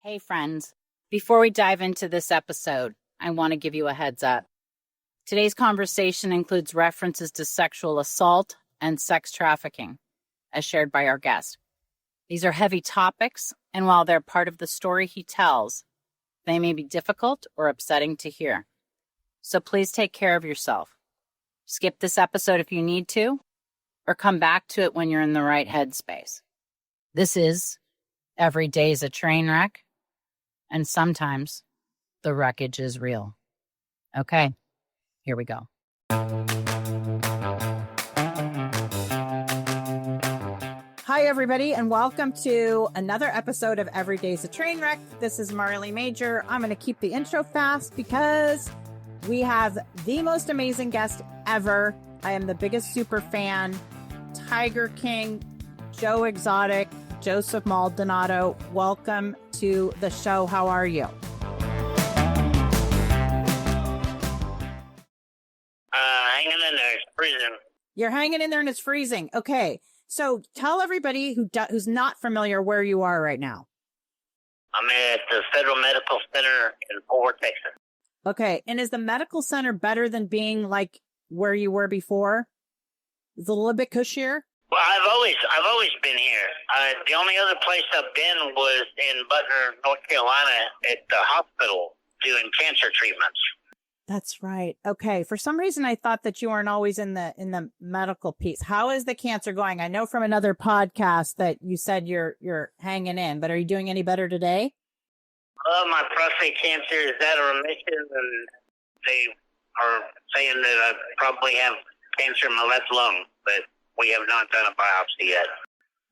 Hey friends, before we dive into this episode, I want to give you a heads up. Today's conversation includes references to sexual assault and sex trafficking, as shared by our guest. These are heavy topics, and while they're part of the story he tells, they may be difficult or upsetting to hear. So please take care of yourself. Skip this episode if you need to, or come back to it when you're in the right headspace. This is Every Day's a Train Wreck, and sometimes the wreckage is real. Okay, here we go. Hi, everybody, and welcome to another episode of Every Day's a Train Wreck. This is Marley Major. I'm going to keep the intro fast because we have the most amazing guest ever. I am the biggest super fan. Tiger King, Joe Exotic, Joseph Maldonado. Welcome to the show. How are you? Hanging in there. It's freezing. You're hanging in there and it's freezing. Okay. So tell everybody who's not familiar where you are right now. I'm at the Federal Medical Center in Fort Worth, Texas. Okay. And is the medical center better than being like where you were before? Is it a little bit cushier? Well, I've always been here. The only other place I've been was in Butner, North Carolina, at the hospital doing cancer treatments. That's right. Okay. For some reason, I thought that you weren't always in the medical piece. How is the cancer going? I know from another podcast that you said you're hanging in, but are you doing any better today? My prostate cancer is out of remission, and they are saying that I probably have cancer in my left lung, but we have not done a biopsy yet.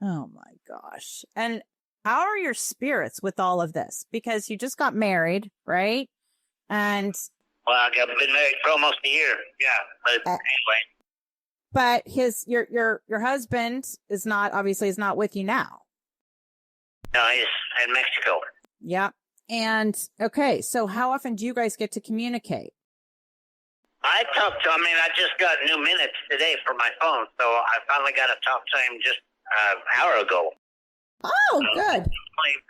Oh my gosh. And how are your spirits with all of this? Because you just got married, right? And well, I've been married for almost a year. Yeah, but anyway. But your husband is not with you now. No, he's in Mexico. Yeah. And okay, so how often do you guys get to communicate? I just got new minutes today for my phone, so I finally got to talk to him just an hour ago. Oh, good.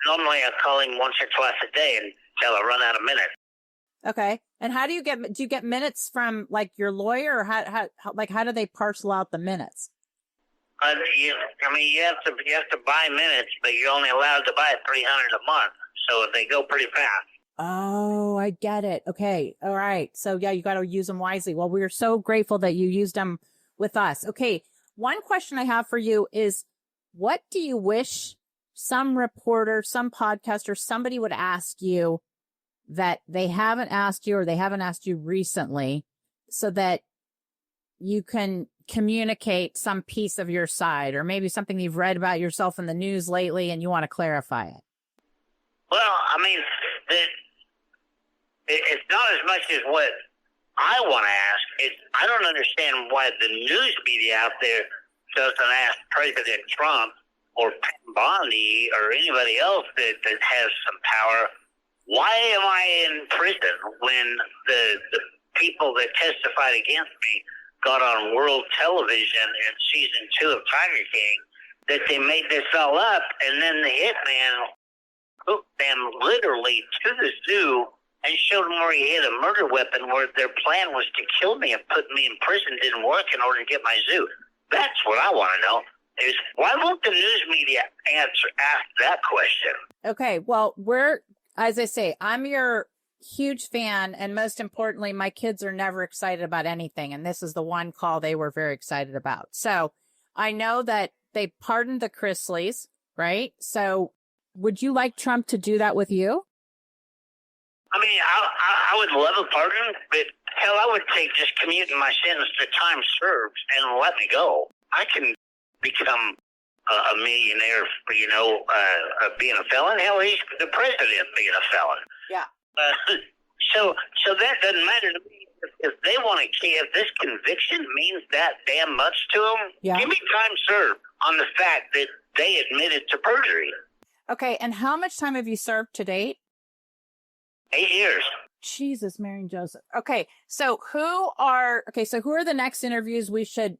Normally I call him once or twice a day until I run out of minutes. Okay. And how do you get minutes from like your lawyer, or how do they parcel out the minutes? You have to buy minutes, but you're only allowed to buy 300 a month, so they go pretty fast. Oh, I get it. Okay. All right. So yeah, you got to use them wisely. Well, we're so grateful that you used them with us. Okay. One question I have for you is, what do you wish some reporter, some podcaster, somebody would ask you that they haven't asked you, or they haven't asked you recently, so that you can communicate some piece of your side, or maybe something you've read about yourself in the news lately and you want to clarify it? Well, it's not as much as what I want to ask. I don't understand why the news media out there doesn't ask President Trump or Bondi or anybody else that has some power, why am I in prison when the people that testified against me got on world television in season 2 of Tiger King, that they made this all up, and then the hitman took them literally to the zoo and showed them where he had a murder weapon, where their plan was to kill me and put me in prison didn't work in order to get my zoo. That's what I want to know, is why won't the news media ask that question? Okay, well, as I say, I'm your huge fan, and most importantly, my kids are never excited about anything, and this is the one call they were very excited about. So I know that they pardoned the Chrisleys, right? So would you like Trump to do that with you? I would love a pardon, but hell, I would take just commuting my sentence to time served and let me go. I can become a millionaire for, being a felon. Hell, he's the president being a felon. Yeah. So that doesn't matter to me. If they want to, if this conviction means that damn much to them, yeah, give me time served on the fact that they admitted to perjury. Okay, and how much time have you served to date? 8 years. Jesus, Mary and Joseph. Okay, so who are the next interviews we should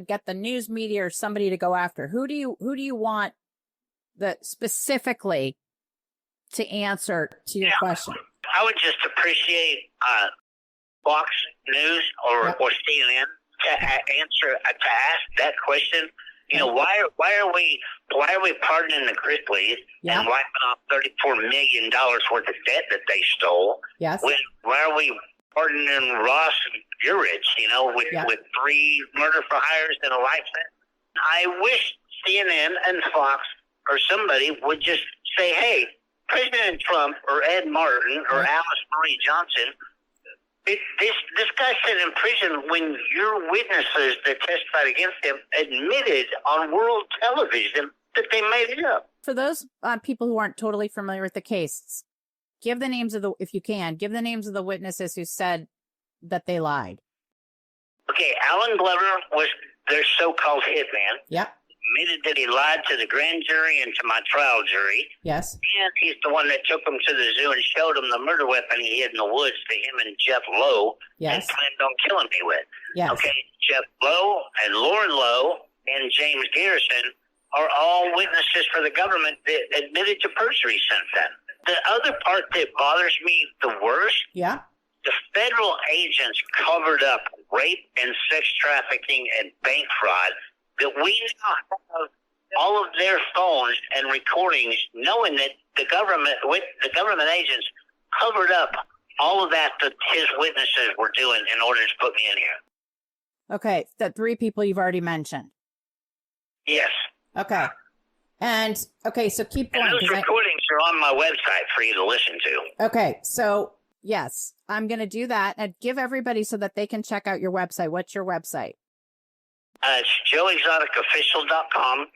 get the news media or somebody to go after? Who do you want that specifically to answer to your question. I would just appreciate Fox News or CNN to ask that question. You know, why are we pardoning the Chrisleys and wiping off $34 million worth of debt that they stole? Yes. Why are we pardoning Ross Urich, with 3 murder for hires and a life sentence? I wish CNN and Fox or somebody would just say, hey, President Trump or Ed Martin or Alice Marie Johnson, this guy sat in prison when your witnesses that testified against him admitted on world television that they made it up. For those people who aren't totally familiar with the case, give the names of give the names of the witnesses who said that they lied. Okay, Alan Glover was their so-called hitman. Yep. Admitted that he lied to the grand jury and to my trial jury. Yes. And he's the one that took them to the zoo and showed them the murder weapon he hid in the woods to him and Jeff Lowe. Yes. And planned on killing me with. Yes. Okay, Jeff Lowe and Lauren Lowe and James Garrison are all witnesses for the government that admitted to perjury since then. The other part that bothers me the worst, the federal agents covered up rape and sex trafficking and bank fraud, that we now have all of their phones and recordings, knowing that the government agents covered up all of that his witnesses were doing in order to put me in here. Okay, the 3 people you've already mentioned. Yes. Okay. And, so keep going. And those recordings are on my website for you to listen to. Okay, so, yes, I'm going to do that. And give everybody so that they can check out your website. What's your website? It's joeexoticofficial.com.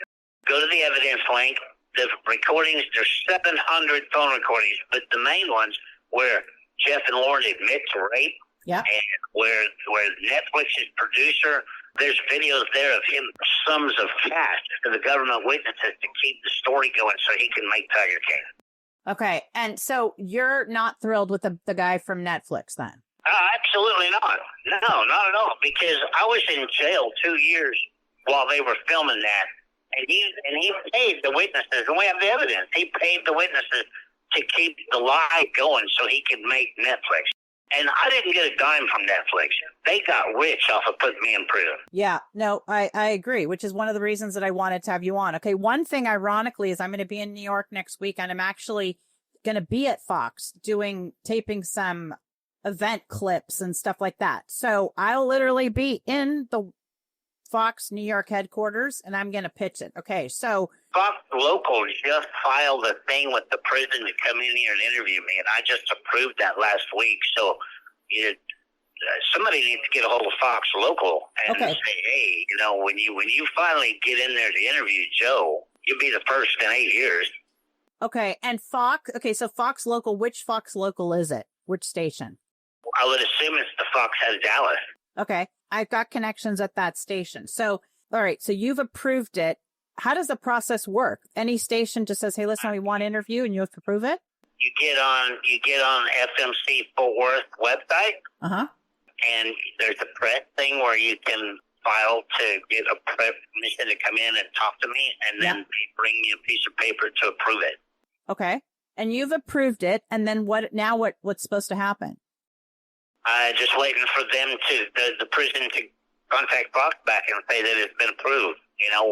Go to the evidence link. The recordings, there's 700 phone recordings, but the main ones where Jeff and Lauren admit to rape, and where Netflix's producer, there's videos there of him sums of cash to the government witnesses to keep the story going so he can make Tiger King. Okay, and so you're not thrilled with the guy from Netflix then? Absolutely not. No, not at all. Because I was in jail 2 years while they were filming that, and he paid the witnesses, and we have the evidence. He paid the witnesses to keep the lie going so he could make Netflix. And I didn't get a dime from Netflix. They got rich off of putting me in prison. Yeah, no, I agree, which is one of the reasons that I wanted to have you on. Okay, one thing, ironically, is I'm going to be in New York next week, and I'm actually going to be at Fox taping some event clips and stuff like that. So I'll literally be in the Fox New York headquarters, and I'm going to pitch it. Okay, so Fox Local just filed a thing with the prison to come in here and interview me, and I just approved that last week. So somebody needs to get a hold of Fox Local and say, hey, when you finally get in there to interview Joe, you'll be the first in 8 years. Okay, and Fox. Okay, so Fox Local. Which Fox Local is it? Which station? I would assume it's the Fox Head Dallas. Okay, I've got connections at that station. So, all right, so you've approved it. How does the process work? Any station just says, hey, listen, we want to interview, and you have to approve it? You get on FMC Fort Worth website. And there's a press thing where you can file to get a permission to come in and talk to me, and then they bring me a piece of paper to approve it. Okay, and you've approved it, and then what's supposed to happen? Just waiting for them the prison to contact Fox back and say that it's been approved.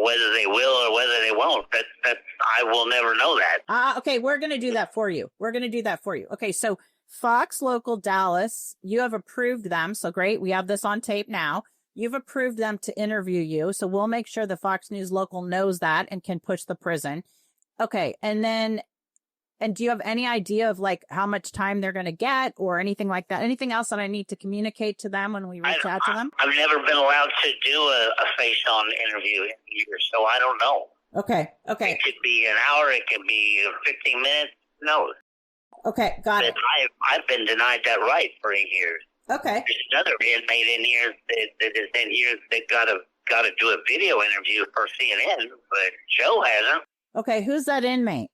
Whether they will or whether they won't, that I will never know that. Okay, we're going to do that for you. Okay, so Fox Local Dallas, you have approved them. So great. We have this on tape now. You've approved them to interview you. So we'll make sure the Fox News Local knows that and can push the prison. Okay, and do you have any idea of how much time they're going to get or anything like that? Anything else that I need to communicate to them when we reach out to them? I've never been allowed to do a face-on interview here, so I don't know. Okay. It could be an hour. It could be 15 minutes. No. Okay, got it. I've been denied that right for 8 years. Okay. There's another inmate in here that is in here that got to do a video interview for CNN, but Joe hasn't. Okay, who's that inmate?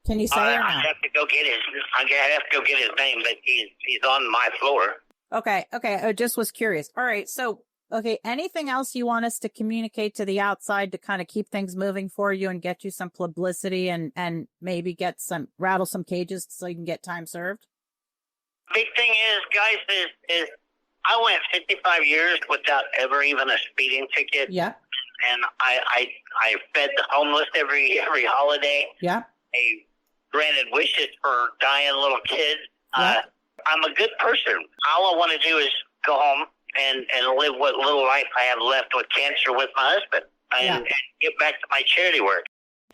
Can you say or not? I have to go get his name, but he's on my floor. Okay. I just was curious. All right. So Okay, anything else you want us to communicate to the outside to kind of keep things moving for you and get you some publicity and maybe rattle some cages so you can get time served? Big thing is, guys, is I went 55 years without ever even a speeding ticket. Yeah. And I fed the homeless every holiday. Yeah. I granted wishes for dying little kids. Yeah. I'm a good person. All I want to do is go home and live what little life I have left with cancer with my husband and get back to my charity work.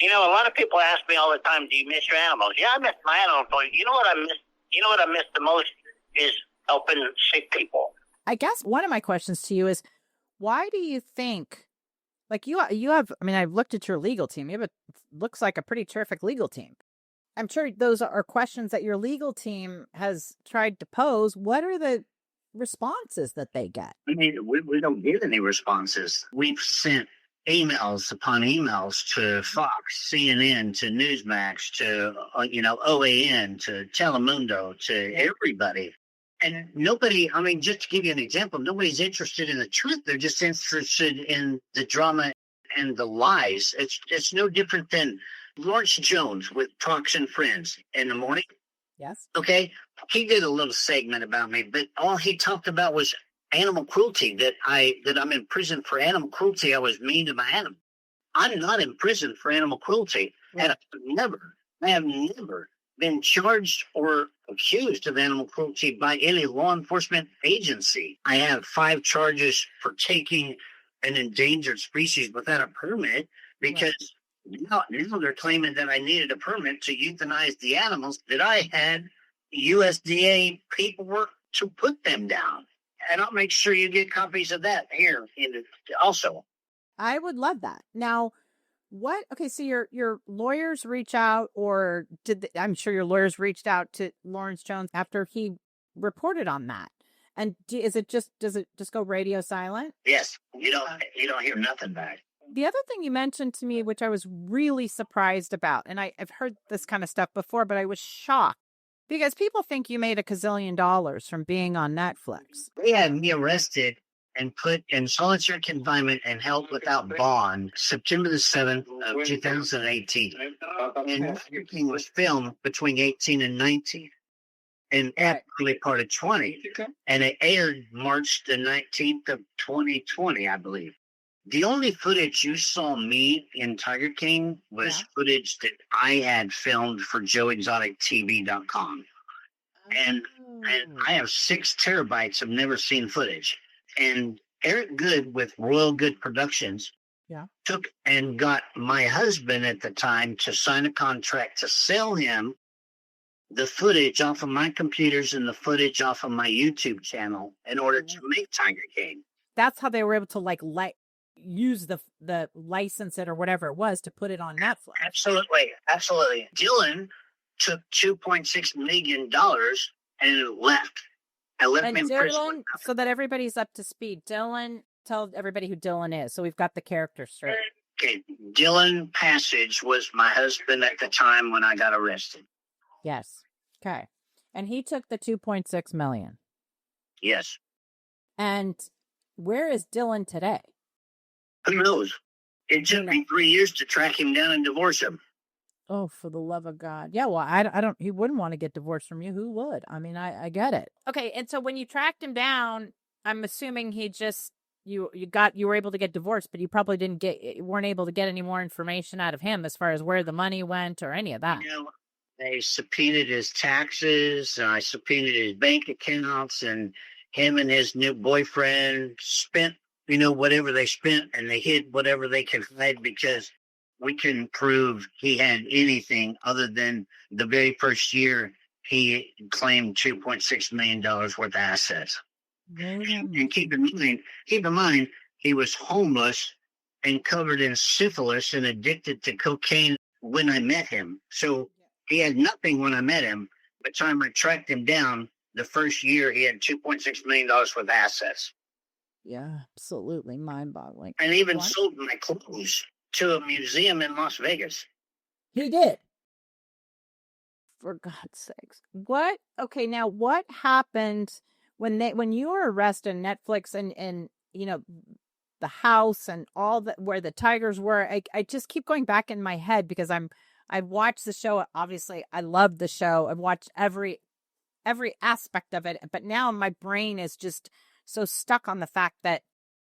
You know, a lot of people ask me all the time, do you miss your animals? Yeah, I miss my animals. But you know what I miss? You know what I miss the most is helping sick people. I guess one of my questions to you is, why do you think, like you have, I mean, I've looked at your legal team. You have looks like a pretty terrific legal team. I'm sure those are questions that your legal team has tried to pose. What are the responses that they get? I mean, we don't get any responses. We've sent emails upon emails to Fox, CNN, to Newsmax, to, OAN, to Telemundo, to everybody. And nobody, I mean, just to give you an example, nobody's interested in the truth. They're just interested in the drama and the lies. It's no different than Lawrence Jones with Talks and Friends in the morning. Yes. Okay. He did a little segment about me, but all he talked about was animal cruelty, that I'm in prison for animal cruelty. I was mean to my animal. I'm not in prison for animal cruelty. And I have never been charged or accused of animal cruelty by any law enforcement agency. I have 5 charges for taking an endangered species without a permit because now they're claiming that I needed a permit to euthanize the animals, that I had USDA paperwork to put them down. And I'll make sure you get copies of that here also. I would love that. Now, so your lawyers reach out, or I'm sure your lawyers reached out to Lawrence Jones after he reported on that. And does it just go radio silent? Yes. You don't hear nothing back. The other thing you mentioned to me, which I was really surprised about, and I've heard this kind of stuff before, but I was shocked because people think you made $1 gazillion from being on Netflix. They had me arrested and put in solitary confinement and held without bond September the 7th of 2018. And everything was filmed between 18 and 19 and early part of 20. And it aired March the 19th of 2020, I believe. The only footage you saw me in Tiger King was footage that I had filmed for JoeExoticTV.com. And I have 6 terabytes of never seen footage. And Eric Good with Royal Good Productions took and got my husband at the time to sign a contract to sell him the footage off of my computers and the footage off of my YouTube channel in order to make Tiger King. That's how they were able to use the license it or whatever it was to put it on Netflix. Absolutely. Dylan took $2.6 million and left. I left him in prison. So that everybody's up to speed. Dylan, tell everybody who Dylan is. So we've got the character straight. Okay. Dylan Passage was my husband at the time when I got arrested. Yes. Okay. And he took the $2.6 million. Yes. And where is Dylan today? Who knows? It took me 3 years to track him down and divorce him. Oh, for the love of God. Yeah, well, I don't, he wouldn't want to get divorced from you. Who would? I mean, I get it. Okay. And so when you tracked him down, I'm assuming he just, you were able to get divorced, but you probably weren't able to get any more information out of him as far as where the money went or any of that. They subpoenaed his taxes. I subpoenaed his bank accounts, and him and his new boyfriend spent, whatever they spent, and they hid whatever they could hide because we couldn't prove he had anything other than the very first year he claimed $2.6 million worth of assets. And keep in mind, he was homeless and covered in syphilis and addicted to cocaine when I met him. So he had nothing when I met him. By the time I tracked him down, the first year he had $2.6 million worth of assets. Yeah, absolutely mind-boggling. And even sold my clothes to a museum in Las Vegas. He did. For God's sakes. What? Okay, now what happened when you were arrested? Netflix and the house and all that, where the tigers were. I just keep going back in my head because I've watched the show. Obviously, I love the show. I've watched every aspect of it, but now my brain is just so stuck on the fact that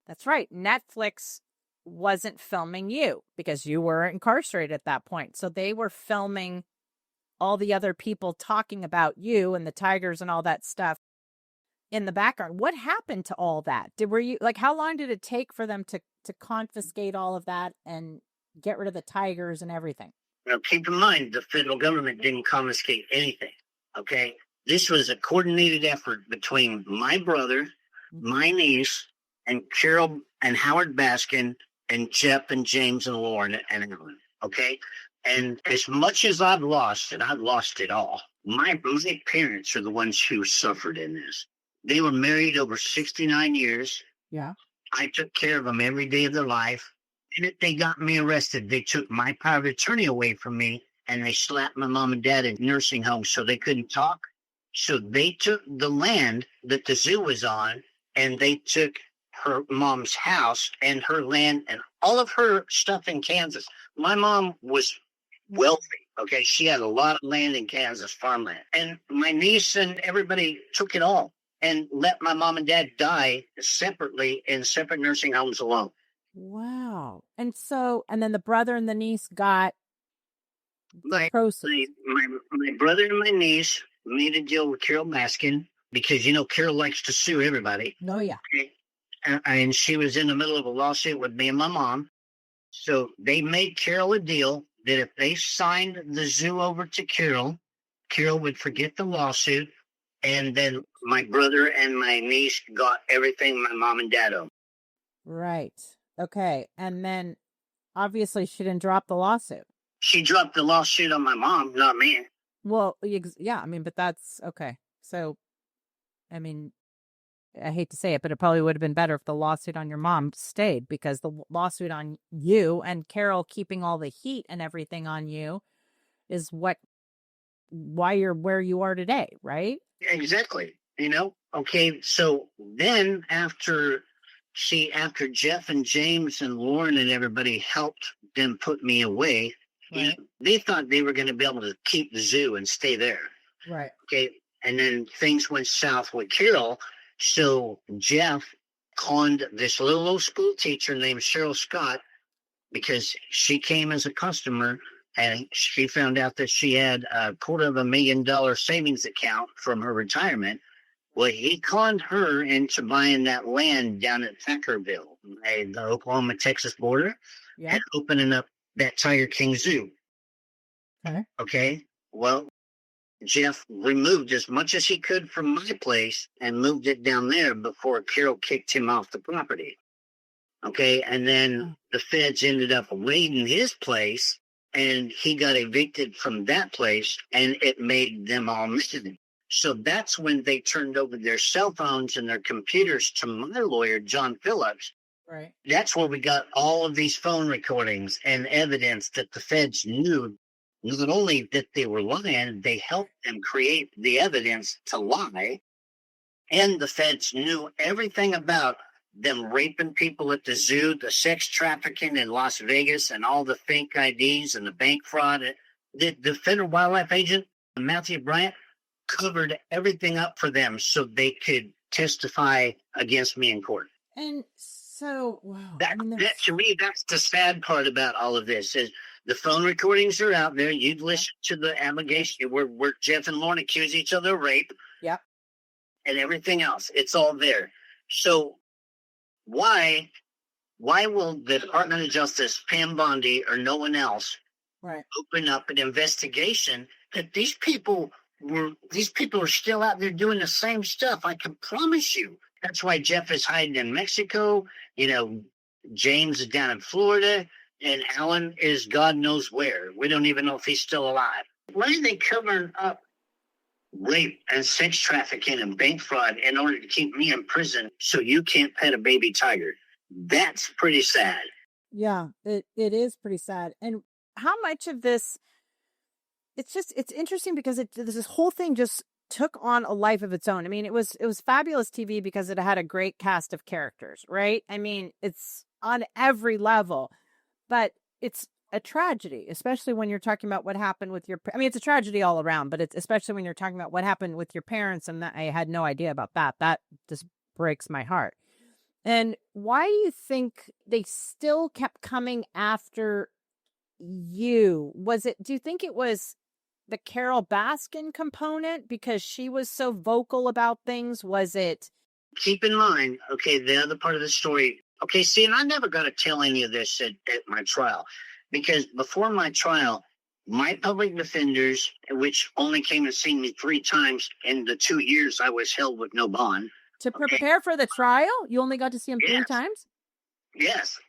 that's right. Netflix wasn't filming you because you were incarcerated at that point. So they were filming all the other people talking about you and the tigers and all that stuff in the background. What happened to all that? How long did it take for them to confiscate all of that and get rid of the tigers and everything? Now, keep in mind, the federal government didn't confiscate anything, okay? This was a coordinated effort between my brother, my niece, and Carol and Howard Baskin, and Jeff and James and Lauren and everyone, okay? And as much as I've lost, and I've lost it all, my parents are the ones who suffered in this. They were married over 69 years. Yeah. I took care of them every day of their life. And if they got me arrested, they took my power of attorney away from me, and they slapped my mom and dad in nursing homes so they couldn't talk. So they took the land that the zoo was on, and they took her mom's house and her land and all of her stuff in Kansas. My mom was wealthy, okay? She had a lot of land in Kansas, farmland. And my niece and everybody took it all and let my mom and dad die separately in separate nursing homes alone. Wow. And then the brother and the niece got proceeds. My brother and my niece made a deal with Carol Baskin because, Carol likes to sue everybody. Oh, yeah. Okay? And she was in the middle of a lawsuit with me and my mom. So they made Carol a deal that if they signed the zoo over to Carol would forget the lawsuit. And then my brother and my niece got everything my mom and dad owned. Right. Okay. And then obviously she didn't drop the lawsuit. She dropped the lawsuit on my mom, not me. Well, yeah, but that's okay. So, I hate to say it, but it probably would have been better if the lawsuit on your mom stayed, because the lawsuit on you and Carol keeping all the heat and everything on you is why you're where you are today, right? Exactly. Okay. So then after Jeff and James and Lauren and everybody helped them put me away, right, they thought they were going to be able to keep the zoo and stay there. Right. Okay. And then things went south with Carol. So Jeff conned this little old school teacher named Cheryl Scott, because she came as a customer and she found out that she had a $250,000 savings account from her retirement. Well, he conned her into buying that land down at Thackerville, the Oklahoma-Texas border, and opening up that Tiger King Zoo. Okay. Well, Jeff removed as much as he could from my place and moved it down there before Carol kicked him off the property. Okay. And then the feds ended up raiding his place, and he got evicted from that place, and it made them all missing. So that's when they turned over their cell phones and their computers to my lawyer, John Phillips. Right. That's where we got all of these phone recordings and evidence that the feds knew not only that they were lying, they helped them create the evidence to lie. And the feds knew everything about them raping people at the zoo, the sex trafficking in Las Vegas, and all the fake IDs and the bank fraud. The federal wildlife agent, Matthew Bryant, covered everything up for them so they could testify against me in court. And so, wow. That to me, that's the sad part about all of this, is the phone recordings are out there. You'd listen to the allegation where Jeff and Lauren accuse each other of rape. Yeah. And everything else. It's all there. So why will the Department of Justice, Pam Bondi, or no one else open up an investigation that these people are still out there doing the same stuff? I can promise you. That's why Jeff is hiding in Mexico. James is down in Florida, and Alan is God knows where. We don't even know if he's still alive. Why are they covering up rape and sex trafficking and bank fraud in order to keep me in prison so you can't pet a baby tiger? That's pretty sad. Yeah, it is pretty sad. And how much of this, it's interesting because this whole thing just took on a life of its own. I mean, it was fabulous TV because it had a great cast of characters, right? I mean, it's on every level, but it's a tragedy, especially when you're talking about what happened with I mean, it's a tragedy all around, but it's especially when you're talking about what happened with your parents, and that I had no idea about that. That just breaks my heart. And why do you think they still kept coming after you? Do you think it was the Carol Baskin component because she was so vocal about things? Was it? Keep in mind, okay, the other part of the story. Okay, see, and I never got to tell any of this at my trial, because before my trial, my public defenders, which only came to see me 3 times in the 2 years I was held with no bond. To prepare for the trial? You only got to see him 3 times? Yes.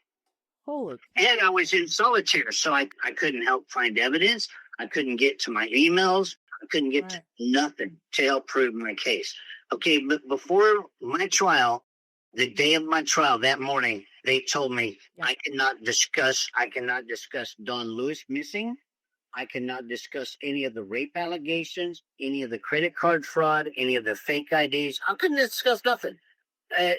Holy. And I was in solitaire, so I couldn't help find evidence. I couldn't get to my emails. I couldn't get to nothing to help prove my case. Okay, but before my trial, the day of my trial, that morning, they told me I cannot discuss Don Lewis missing. I cannot discuss any of the rape allegations, any of the credit card fraud, any of the fake IDs. I couldn't discuss nothing.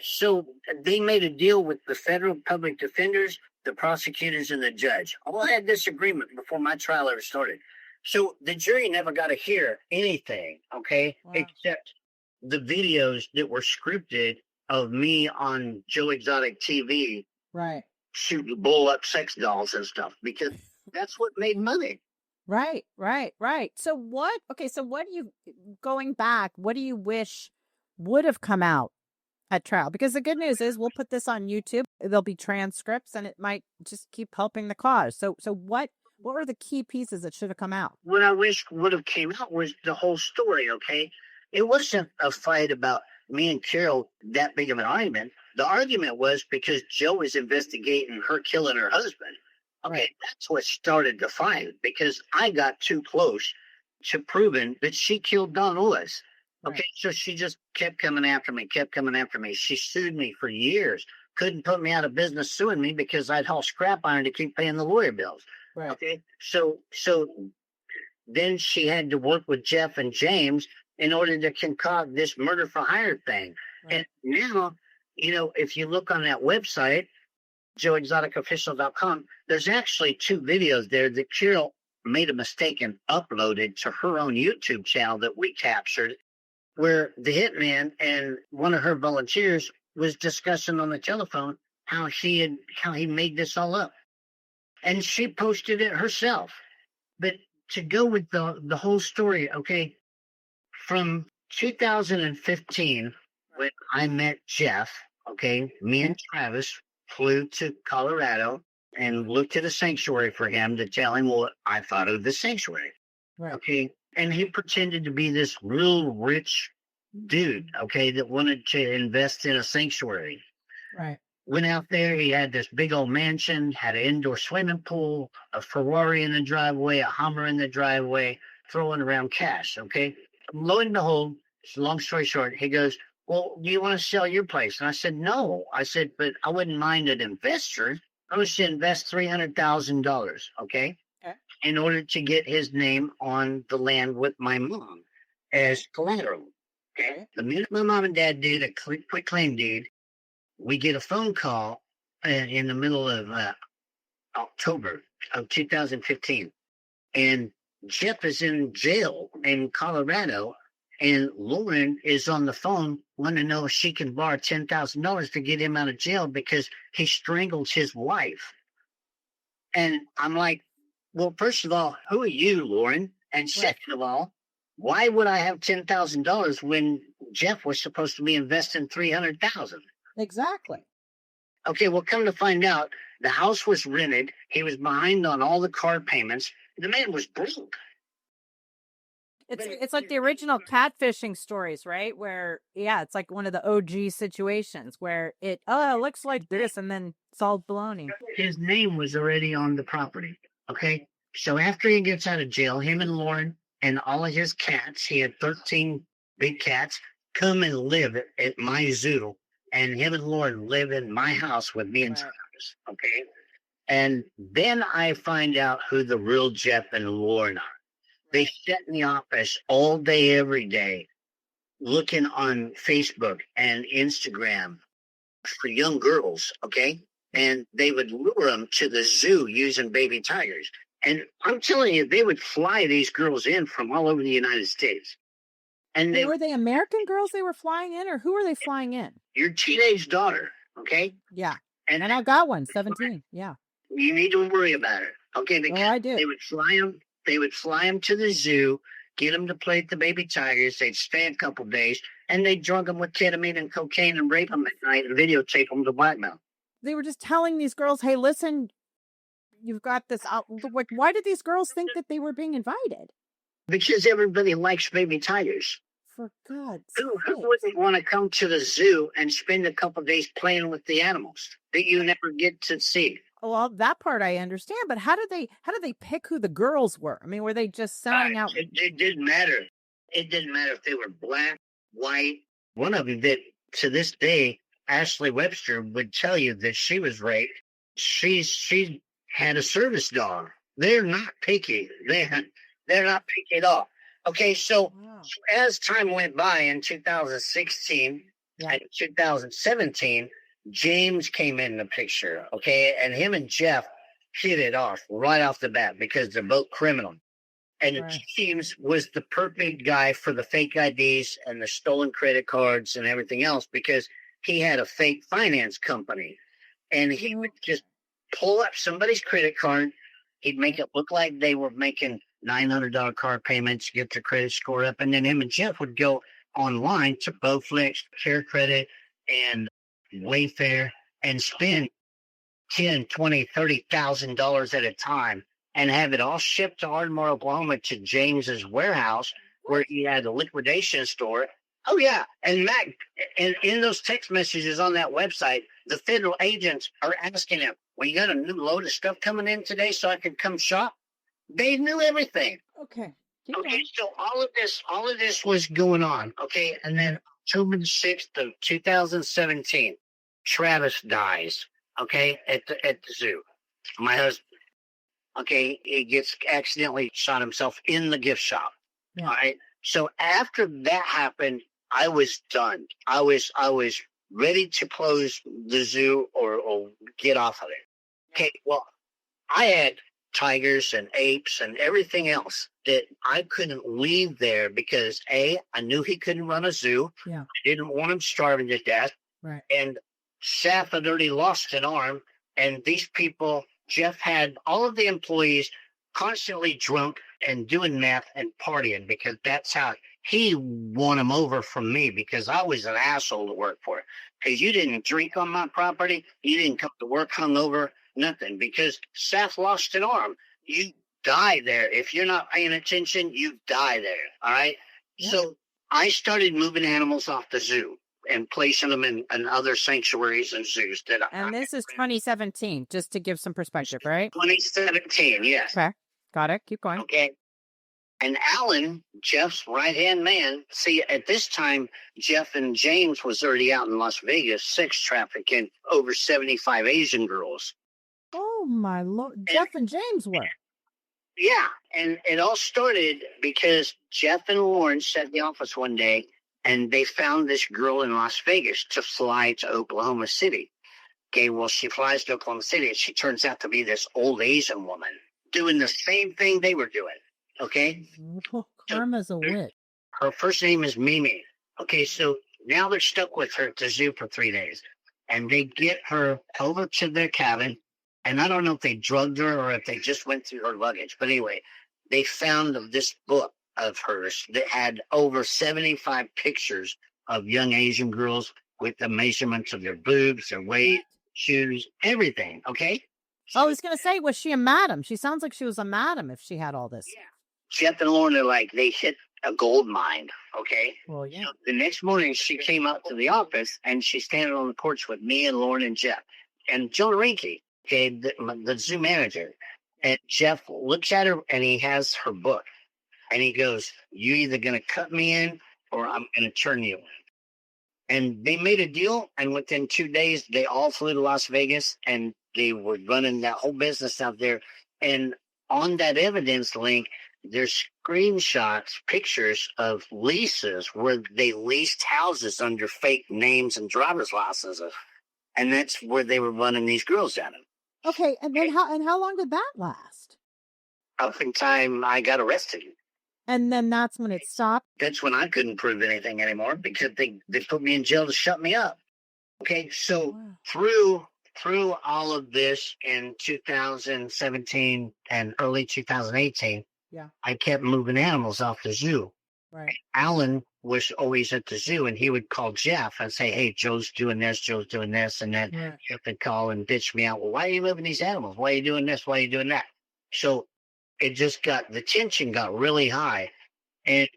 So they made a deal with the federal public defenders, the prosecutors, and the judge. All had this agreement before my trial ever started. So the jury never got to hear anything, okay, except the videos that were scripted of me on Joe Exotic TV, shooting blow up sex dolls and stuff, because that's what made money. Right. So what do you, going back, what do you wish would have come out at trial? Because the good news is we'll put this on YouTube. There'll be transcripts, and it might just keep helping the cause. So what were the key pieces that should have come out? What I wish would have came out was the whole story, okay? It wasn't a fight about me and Carol, that big of an argument. The argument was because Joe was investigating her killing her husband. Okay, that's what started the fight, because I got too close to proving that she killed Don Lewis. Okay, so she just kept coming after me. She sued me for years. Couldn't put me out of business suing me because I'd haul scrap iron to keep paying the lawyer bills. Okay, so then she had to work with Jeff and James in order to concoct this murder for hire thing. And now, if you look on that website, joeexoticofficial.com, there's actually 2 videos there that Carol made a mistake and uploaded to her own YouTube channel that we captured, where the hitman and one of her volunteers was discussing on the telephone how he made this all up. And she posted it herself. But to go with the whole story, okay, from 2015, when I met Jeff, okay, me and Travis flew to Colorado and looked at a sanctuary for him to tell him what I thought of the sanctuary. Okay, and he pretended to be this real rich dude, okay, that wanted to invest in a sanctuary. Went out there, he had this big old mansion, had an indoor swimming pool, a Ferrari in the driveway, a Hummer in the driveway, throwing around cash, okay? Lo and behold, long story short, he goes, well, do you want to sell your place? And I said, no. I said, but I wouldn't mind an investor. I was to invest $300,000, okay, in order to get his name on the land with my mom as collateral. Okay. The minute my mom and dad did a quick claim deed, we get a phone call in the middle of October of 2015. And Jeff is in jail in Colorado, and Lauren is on the phone wanting to know if she can borrow $10,000 to get him out of jail because he strangled his wife. And I'm like, well, first of all, who are you, Lauren? And second of all, why would I have $10,000 when Jeff was supposed to be investing $300,000? Exactly. Okay, well, come to find out, the house was rented. He was behind on all the car payments. The man was broke. It's like the original catfishing stories, right? Where, it's like one of the OG situations where it looks like this, and then it's all baloney. His name was already on the property, okay? So after he gets out of jail, him and Lauren and all of his cats, he had 13 big cats, come and live at my zoo. And him and Lauren live in my house with me and Travis, okay? And then I find out who the real Jeff and Lauren are. They sit in the office all day, every day, looking on Facebook and Instagram for young girls, okay? And they would lure them to the zoo using baby tigers. And I'm telling you, they would fly these girls in from all over the United States. And Were they American girls they were flying in, or who were they flying in? your teenage daughter, okay? Yeah. And I got one, 17. Yeah. you need to worry about it, okay? Because I do. They would fly them. They would fly them to the zoo, get them to play with the baby tigers. They'd stay a couple days, and they'd drug them with ketamine and cocaine and rape them at night and videotape them to blackmail. They were just telling these girls, "Hey, listen, you've got this." Like, why did these girls think that they were being invited? Because everybody likes baby tigers. For God's Who sake. wouldn't want to come to the zoo and spend a couple of days playing with the animals that you never get to see? Well, that part I understand, but how did they pick who the girls were? I mean, were they just sending out? It didn't matter. It didn't matter if they were black, white. One of them that to this day, Ashley Webster would tell you that she was raped. She had a service dog. They're not picky. They're not picky at all. Okay, so as time went by in 2016 and 2017, James came in the picture, okay? And him and Jeff hit it off right off the bat because they're both criminal. And James was the perfect guy for the fake IDs and the stolen credit cards and everything else because he had a fake finance company. And he would just pull up somebody's credit card. He'd make it look like they were making $900 car payments, get their credit score up. And then him and Jeff would go online to Bowflex, Care Credit, and Wayfair and spend $10,000, $20,000, $30,000 at a time and have it all shipped to Ardmore, Oklahoma to James's warehouse where he had a liquidation store. Oh, yeah. And Mac, and in those text messages on that website, the federal agents are asking him, well, you got a new load of stuff coming in today so I can come shop? They knew everything. Okay. Okay, so all of this was going on. Okay, and then October the 6th of 2017, Travis dies. Okay, at the zoo. My husband. Okay, he gets accidentally shot himself in the gift shop. Yeah. All right. So after that happened, I was done. I was ready to close the zoo or get off of it. Okay, well, I had tigers and apes and everything else that I couldn't leave there because I knew he couldn't run a zoo. Yeah. I didn't want him starving to death. Right. And Saf had already lost an arm. And these people, Jeff had all of the employees constantly drunk and doing meth and partying because that's how he won them over from me because I was an asshole to work for. Because you didn't drink on my property. You didn't come to work hungover. Nothing, because Seth lost an arm. You die there. If you're not paying attention, you die there. All right? Yeah. So I started moving animals off the zoo and placing them in other sanctuaries and zoos. This is 2017, just to give some perspective, right? 2017, yes. Okay. Got it. Keep going. Okay. And Alan, Jeff's right-hand man, see, at this time, Jeff and James was already out in Las Vegas, sex trafficking over 75 Asian girls. Oh, my Lord. Jeff and James were. Yeah. And it all started because Jeff and Lauren sat in the office one day and they found this girl in Las Vegas to fly to Oklahoma City. Okay, well, she flies to Oklahoma City and she turns out to be this old Asian woman doing the same thing they were doing. Okay? Oh, Karma's a witch. Her first name is Mimi. Okay, so now they're stuck with her at the zoo for 3 days. And they get her over to their cabin. And I don't know if they drugged her or if they just went through her luggage. But anyway, they found this book of hers that had over 75 pictures of young Asian girls with the measurements of their boobs, their weight, shoes, everything. Okay? I was going to say, was she a madam? She sounds like she was a madam if she had all this. Yeah. Jeff and Lauren are like, they hit a gold mine. Okay? Well, yeah. So the next morning, she came up to the office and she's standing on the porch with me and Lauren and Jeff. And Joan Rinke, okay, the zoo manager. And Jeff looks at her and he has her book. And he goes, you either going to cut me in or I'm going to turn you in. And they made a deal. And within 2 days, they all flew to Las Vegas and they were running that whole business out there. And on that evidence link, there's screenshots, pictures of leases where they leased houses under fake names and driver's licenses. And that's where they were running these girls at them. Okay, and then how long did that last? Up in time I got arrested. And then that's when it stopped. That's when I couldn't prove anything anymore because they put me in jail to shut me up. Okay, so through all of this in 2017 and early 2018, I kept moving animals off the zoo. Right. Alan was always at the zoo, and he would call Jeff and say, "Hey, Joe's doing this, Joe's doing this," and then Jeff would call and bitch me out. "Well, why are you moving these animals? Why are you doing this? Why are you doing that?" So the tension got really high. And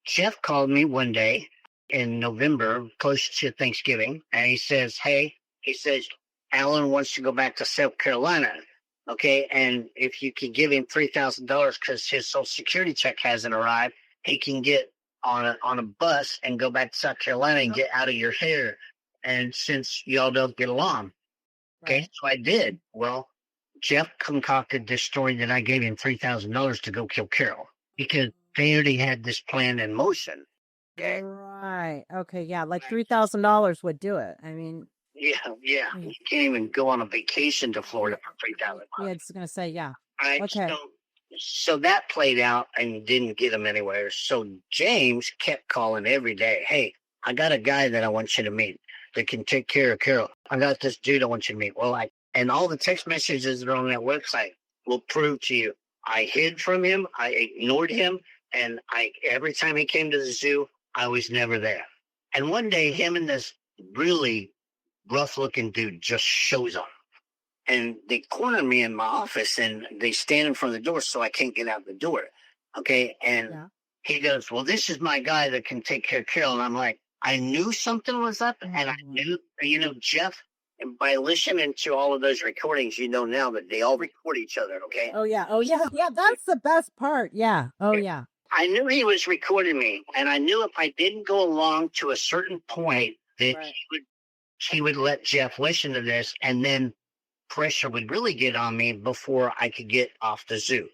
Jeff called me one day in November, close to Thanksgiving, and he says, Alan wants to go back to South Carolina. Okay, and if you could give him $3,000 because his Social Security check hasn't arrived, he can get on a bus and go back to South Carolina and get out of your hair. And since y'all don't get along, okay, so I did. Well, Jeff concocted this story that I gave him $3,000 to go kill Carol because they already had this plan in motion. Okay. Right. Okay. Yeah. Like $3,000 would do it. I mean. Yeah. You can't even go on a vacation to Florida for $3,000. Yeah, it's gonna say Right. Okay. So that played out and didn't get him anywhere. So James kept calling every day. "Hey, I got a guy that I want you to meet that can take care of Carol. I got this dude I want you to meet." Well, and all the text messages that are on that website will prove to you I hid from him, I ignored him, and every time he came to the zoo, I was never there. And one day, him and this really rough-looking dude just shows up. And they corner me in my office, and they stand in front of the door so I can't get out the door. Okay, and he goes, "Well, this is my guy that can take care of Carol." And I'm like, I knew something was up, and I knew, Jeff, and by listening to all of those recordings, now that they all record each other, okay? Oh, yeah. Yeah, that's the best part. Yeah. Oh, yeah. I knew he was recording me, and I knew if I didn't go along to a certain point that he would let Jeff listen to this, and then pressure would really get on me before I could get off the zoo.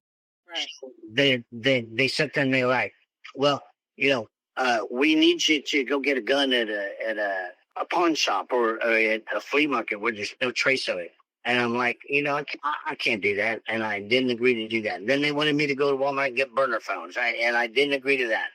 Right. So they sat there and they're like, "Well, we need you to go get a gun at a pawn shop or at a flea market where there's no trace of it." And I'm like, I can't do that. And I didn't agree to do that. And then they wanted me to go to Walmart and get burner phones. And I didn't agree to that.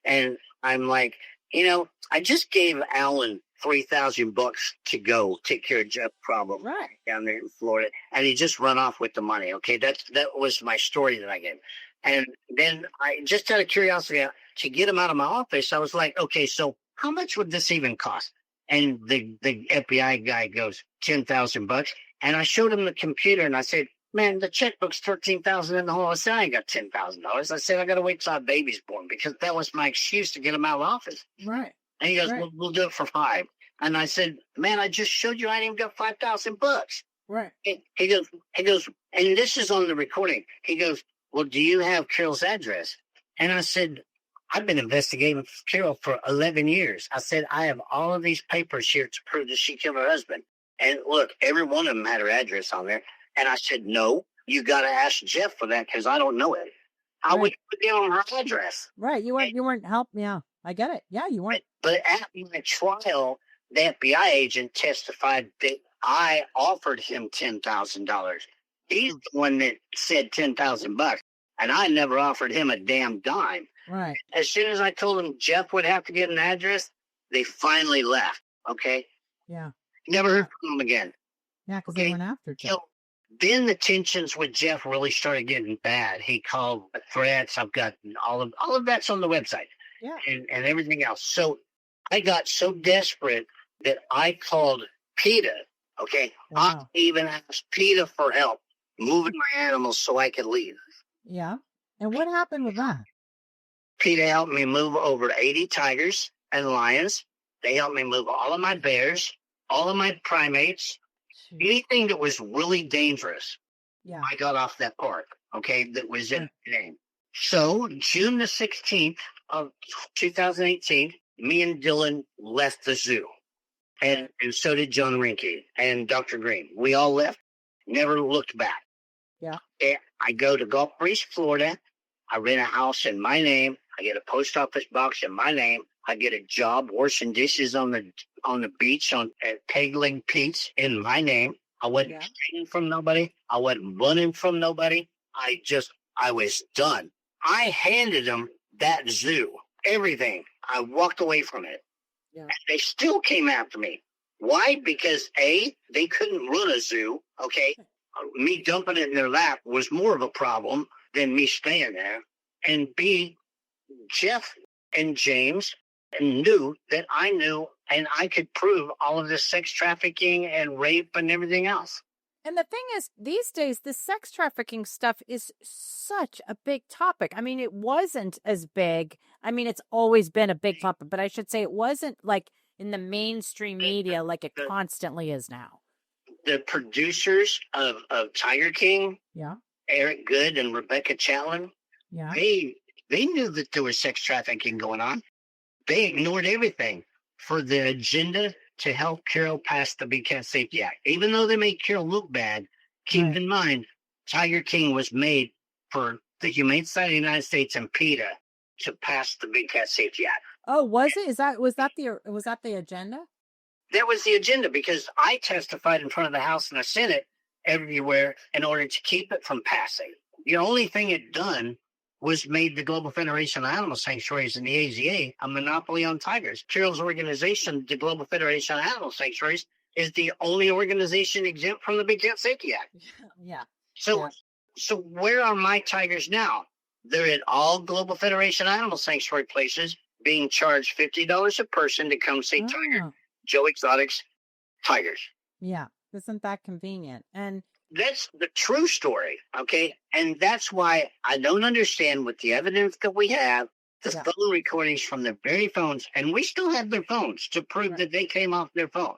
And I'm like, I just gave Alan $3,000 to go take care of Jeff's problem down there in Florida. And he just run off with the money. Okay. That was my story that I gave. And then I just out of curiosity to get him out of my office, I was like, okay, so how much would this even cost? And the FBI guy goes, $10,000. And I showed him the computer and I said, "Man, the checkbook's $13,000 in the hole." I said, "I ain't got $10,000. I said, "I got to wait till our baby's born," because that was my excuse to get him out of the office. Right. And he goes, we'll do it for $5,000. And I said, "Man, I just showed you I ain't even got $5,000. Right. He goes, and this is on the recording. He goes, "Well, do you have Carol's address?" And I said, "I've been investigating Carol for 11 years. I said, I have all of these papers here to prove that she killed her husband. And look, every one of them had her address on there." And I said, "No, you got to ask Jeff for that because I don't know it. How would you get on her address?" Right. You weren't helping. Yeah, I get it. Yeah, you weren't. But at my trial, the FBI agent testified that I offered him $10,000. He's the one that said $10,000, and I never offered him a damn dime. Right. As soon as I told them Jeff would have to get an address, they finally left. Okay. Yeah. Never heard from them again. Yeah, because they went after Jeff. So then the tensions with Jeff really started getting bad. He called threats. I've got all of that's on the website. Yeah. And everything else. So I got so desperate that I called PETA. Okay. Wow. I even asked PETA for help moving my animals so I could leave. Yeah. And what happened with that? PETA helped me move over 80 tigers and lions. They helped me move all of my bears, all of my primates, anything that was really dangerous. Yeah. I got off that park, okay, that was in the name. So June the 16th of 2018, me and Dylan left the zoo. And so did John Rinke and Dr. Green. We all left, never looked back. Yeah. I go to Gulf Breeze, Florida, I rent a house in my name. I get a post office box in my name. I get a job washing dishes on the beach at Pegling Pete's in my name. I wasn't hiding from nobody. I wasn't running from nobody. I was done. I handed them that zoo, everything. I walked away from it. Yeah. They still came after me. Why? Because A, they couldn't run a zoo. Okay. Me dumping it in their lap was more of a problem than me staying there. And B, Jeff and James knew that I knew and I could prove all of this sex trafficking and rape and everything else. And the thing is, these days, the sex trafficking stuff is such a big topic. I mean, it wasn't as big. I mean, it's always been a big topic, but I should say it wasn't like in the mainstream media like it constantly is now. The producers of Tiger King, Eric Good and Rebecca Chatelain, they knew that there was sex trafficking going on. They ignored everything for the agenda to help Carol pass the Big Cat Safety Act. Even though they made Carol look bad, keep in mind, Tiger King was made for the Humane Society of the United States and PETA to pass the Big Cat Safety Act. Oh, was it? Was that the agenda? That was the agenda because I testified in front of the House and the Senate everywhere in order to keep it from passing. The only thing it done was made the Global Federation of Animal Sanctuaries and the AZA a monopoly on tigers. Carol's organization, the Global Federation of Animal Sanctuaries, is the only organization exempt from the Big Cat Safety Act. Yeah. So where are my tigers now? They're at all Global Federation Animal Sanctuary places being charged $50 a person to come see Tiger, Joe Exotic's tigers. Yeah. Isn't that convenient? And that's the true story, okay? And that's why I don't understand with the evidence that we have, the phone recordings from their very phones, and we still have their phones to prove that they came off their phone.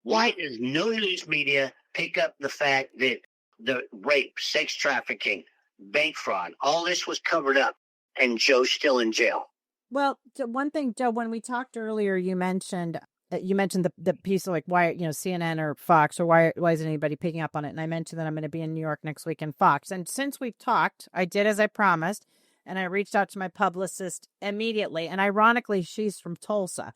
Why does no news media pick up the fact that the rape, sex trafficking, bank fraud, all this was covered up and Joe's still in jail? Well, one thing, Joe, when we talked earlier, you mentioned the piece of like why, CNN or Fox, or why isn't anybody picking up on it? And I mentioned that I'm going to be in New York next week in Fox. And since we've talked, I did as I promised, and I reached out to my publicist immediately. And ironically, she's from Tulsa.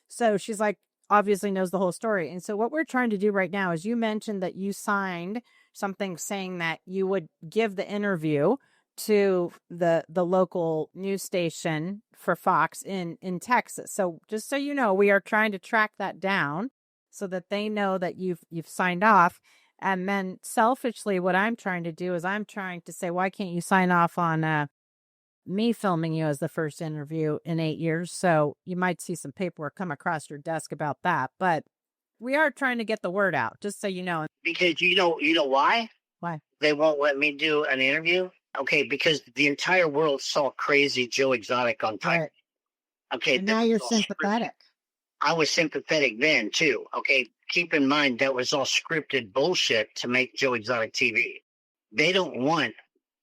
So she's like, obviously knows the whole story. And so what we're trying to do right now is, you mentioned that you signed something saying that you would give the interview to the local news station for Fox in Texas. So just so you know, we are trying to track that down so that they know that you've signed off. And then selfishly, what I'm trying to do is I'm trying to say, why can't you sign off on me filming you as the first interview in 8 years? So you might see some paperwork come across your desk about that. But we are trying to get the word out, just so you know. Because you know why? Why? They won't let me do an interview? Okay, because the entire world saw crazy Joe Exotic on Tiger. Right. Okay. And now you're sympathetic. I was sympathetic then, too. Okay, keep in mind that was all scripted bullshit to make Joe Exotic TV. They don't want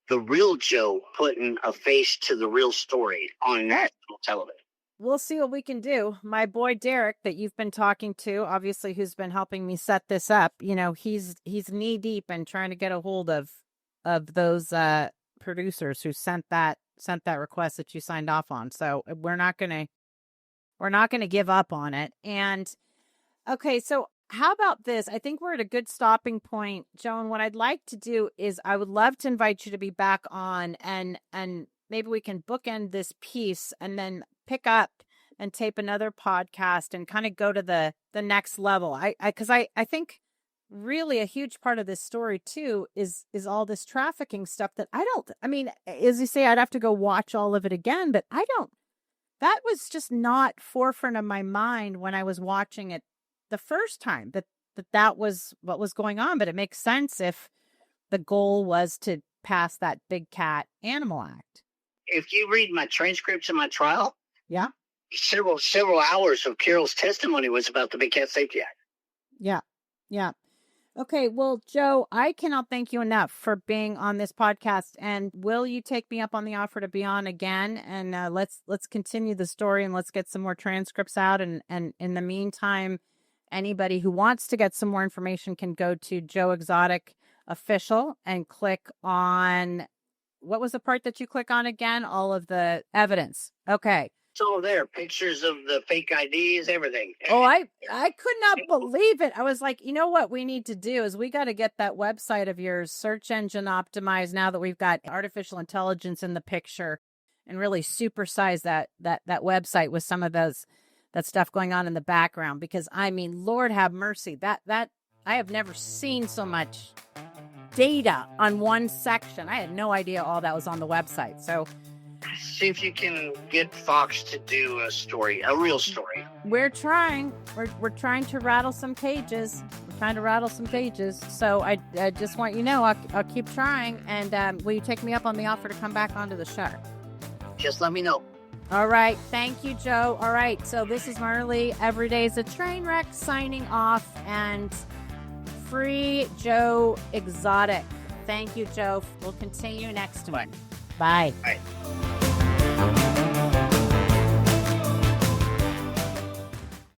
the real Joe putting a face to the real story on national television. We'll see what we can do. My boy Derek, that you've been talking to, obviously, who's been helping me set this up, he's knee deep in trying to get a hold of those producers who sent that request that you signed off on. So we're not gonna give up on it. And okay, so how about this? I think we're at a good stopping point, Joan. What I'd like to do is I would love to invite you to be back on, and maybe we can bookend this piece and then pick up and tape another podcast and kind of go to the next level. Because I think really a huge part of this story too is all this trafficking stuff that as you say, I'd have to go watch all of it again, but that was just not forefront of my mind when I was watching it the first time, that was what was going on. But it makes sense if the goal was to pass that Big Cat Animal Act. If you read my transcripts of my trial, several hours of Carol's testimony was about the Big Cat Safety Act. Yeah. Okay, well, Joe, I cannot thank you enough for being on this podcast. And will you take me up on the offer to be on again? And let's continue the story, and let's get some more transcripts out. And in the meantime, anybody who wants to get some more information can go to Joe Exotic Official and click on what was the part that you click on again? All of the evidence. Okay. It's all there. Pictures of the fake IDs, everything. Oh, I could not believe it. I was like, you know what we need to do is we got to get that website of yours search engine optimized now that we've got artificial intelligence in the picture, and really supersize that website with some of that stuff going on in the background, because I mean, Lord have mercy, that I have never seen so much data on one section. I had no idea all that was on the website. So see if you can get Fox to do a story, a real story. We're trying. We're trying to rattle some cages. We're trying to rattle some cages. So I just want you to know I'll keep trying. And will you take me up on the offer to come back onto the show? Just let me know. All right. Thank you, Joe. All right. So this is Marley. Every day is a train wreck signing off. And free Joe Exotic. Thank you, Joe. We'll continue next one. Bye. Bye.